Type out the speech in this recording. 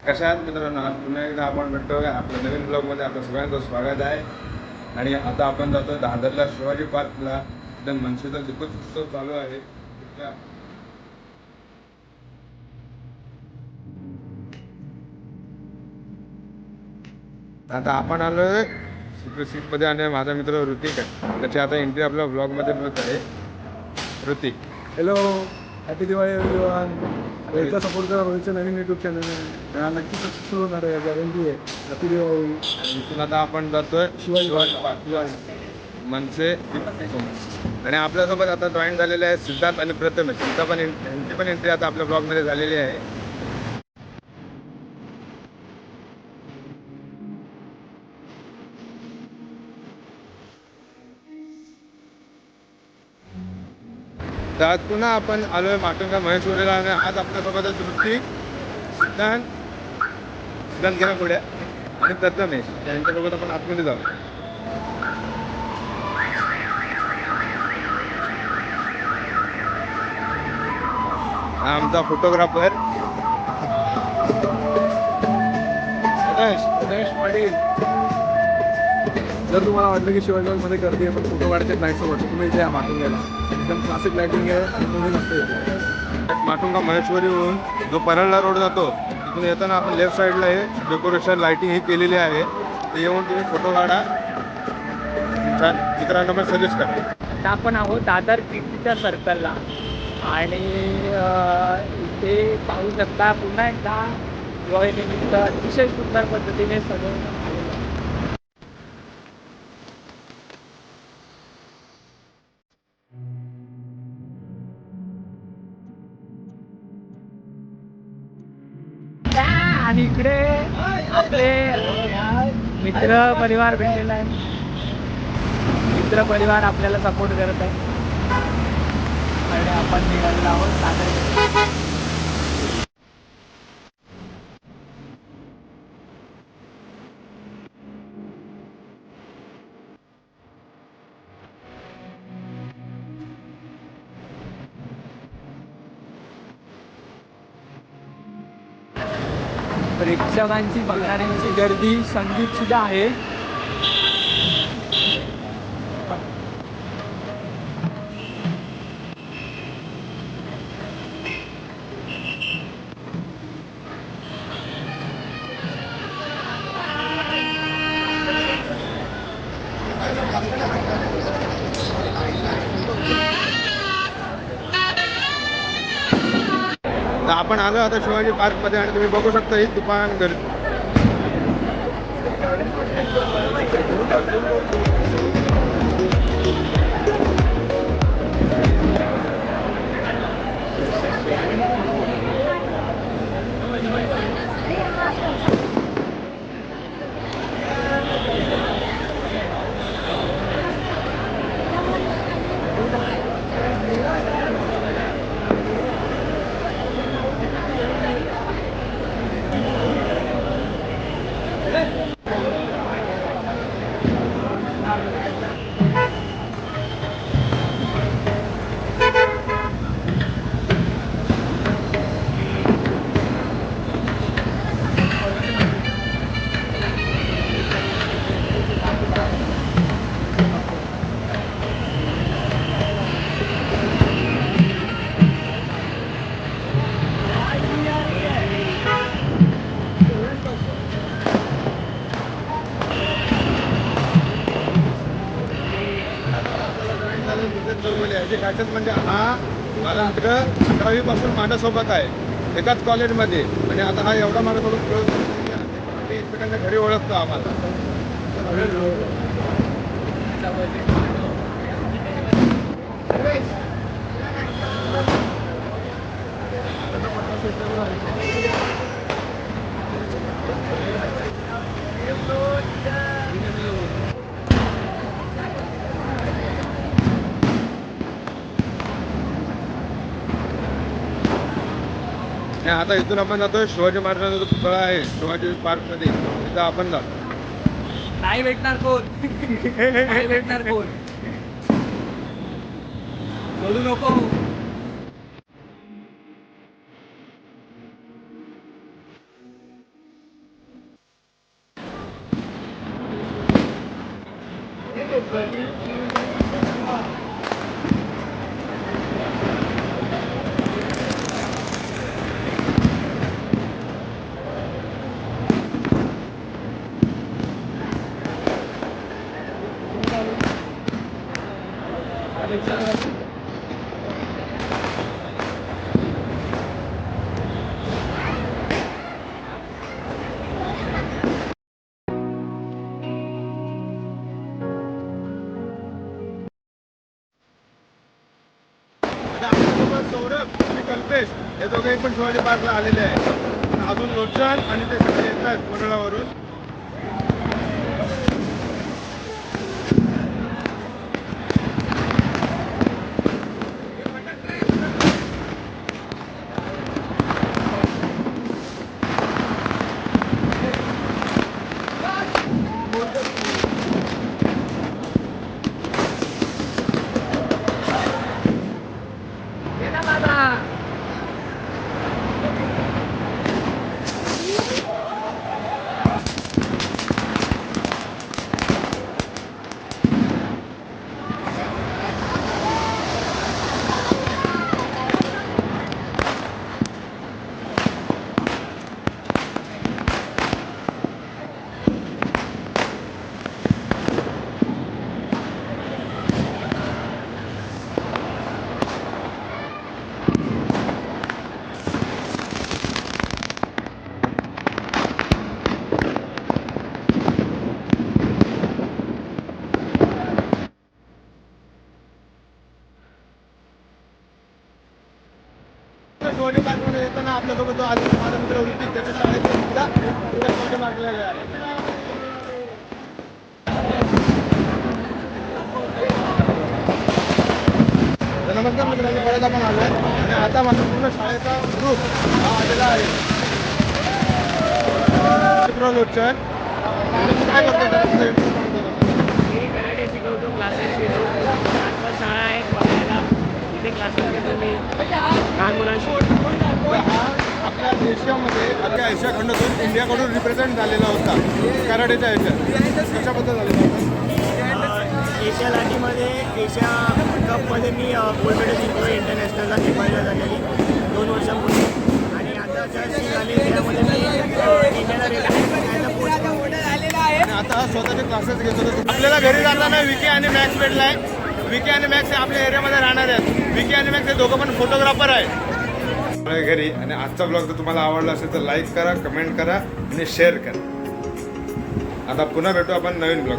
कशा आहात मित्रांनो? आज पुन्हा एकदा आपण भेटतोय आपल्या नवीन ब्लॉगमध्ये. आपलं सगळ्यांचं स्वागत आहे. आणि आता आपण जातो दादरला शिवाजी पार्कला. एकदम मनसेचा दीपोत्सव चालू आहे. आता आपण आलोय सीटमध्ये आणि माझा मित्र ऋतिक आहे. त्याची आता एंट्री आपल्या ब्लॉगमध्ये मिळत आहे. Hrithik, hello, happy Diwali everyone. याचा सपोर्ट करा. रोहितचं नवीन यूट्यूब चॅनल आहे, नक्की सक्सेसफुल होणार आहे, गॅरंटी आहे. हॅपी दिवाळी. आणि इथून आता आपण जातोय शिवाजी पार्क मनसे. आणि आपल्यासोबत आता जॉईन झालेले आहे सिद्धार्थ आणि प्रथमेश. त्यांची पण एंट्री आता आपल्या ब्लॉगमध्ये झालेली आहे. तर आज पुन्हा आपण आलोय माटुंगा महेश्वरीला. आणि आज आपल्यासोबत ऋतिक, सिद्धांत गेला पुढे आणि प्रथमेश यांच्यासोबत आपण आतमध्ये जाऊ. हा आमचा फोटोग्राफर गणेश पाटील. जर तुम्हाला वाटलं की शिवाजी मध्ये गर्दी आहे पण फोटो काढायचे नाही सोबत, तुम्ही इथे या माटुंग्याला. एकदम क्लासिक लाइटिंग आहे आणि मुली मस्त येते. माटुंगा महेश्वरीहून जो परळला रोड जातो तिथून येताना आपण लेफ्ट साईडला हे डेकोरेशन लाइटिंग ही केलेली आहे. ते येऊन तुम्ही फोटो काढा. मित्रांना पण सजेस्ट करा. आता आपण आहोत दादर पिंकीच्या सर्कलला आणि इथे पाहू शकता पुन्हा एकदा दिवाळीनिमित्त अतिशय सुंदर पद्धतीने सजवण्यात आलेलं आहे. आणि इकडे आपले मित्र परिवार भेटलेला आहे. मित्र परिवार आपल्याला सपोर्ट करत आहे आणि आपण निघालेलो आहोत दादर. प्रेक्षकांची बघणाऱ्यांची गर्दी संगीत सुद्धा आहे. तर आपण आलो आता शिवाजी पार्कमध्ये आणि तुम्ही बघू शकता ही दुकान गर्दी. म्हणजे हा माझा मित्र 11वी पासून माझ्यासोबत आहे एकाच कॉलेजमध्ये. आणि आता हा एवढा माझ्यासोबत एकमेकांना घरी ओळखतो आम्हाला. आता इथून आपण जातोय शिवाजी महाराजांचा जो पुतळा आहे शिवाजी पार्कमध्ये, तिथं आपण जातो. नाही भेटणार कोण. नाही भेटणार कोण. बोलू नको. आता आपल्यासोबत सौरभ आणि कल्पेश हे दोघेही पण शिवाजी पार्कला आलेले आहेत. अजून लोचन आणि ते सगळे येत आहेत वडोळावरून. शिवाजी पार्कमध्ये येताना आपल्यासोबत जो आलेला माझा मित्र ऋतिक त्याच्या शाळेत सुद्धा शिवाजी पार्कला गेला. तर नमस्कार मित्रांनो, परत आपण आलो आहे आणि आता माझा पूर्ण शाळेचा ग्रुप हा आलेला आहे. मित्र लोचन काय करतो? मी कराटे शिकवतो, क्लासेस घेतो. आजकाल शाळा आहे बघायला, तिथे क्लासेस घेतो मी लहान मुलांशी. आपल्या एशियामध्ये आपल्या एशिया खंडातून इंडियाकडून रिप्रेझेंट झालेला होता कराटेच्या ह्याच्यात. कशाबद्दल झालेला होता? एशिया लाटीमध्ये एशिया कपमध्ये मी गोल्ड मेडल जिंकलो इंटरनॅशनलला नेपाळला झालेली 2 वर्षांपूर्वी. आणि आता जस्ट झाले त्यामध्ये मी इंडियाला आणि आता स्वतःचे क्लासेस घेतो. आपल्याला घरी जाताना विकी आणि मॅक्स भेटला आहे. विकी आणि मॅक्स हे आपल्या एरियामध्ये राहणार आहेत. विकी आणि मॅक्स हे दोघं पण फोटोग्राफर आहेत घरी. आणि आजचा ब्लॉग जर तुम्हाला आवडला असेल तर लाईक करा, कमेंट करा आणि शेअर करा. आता पुन्हा भेटू आपण नवीन ब्लॉग.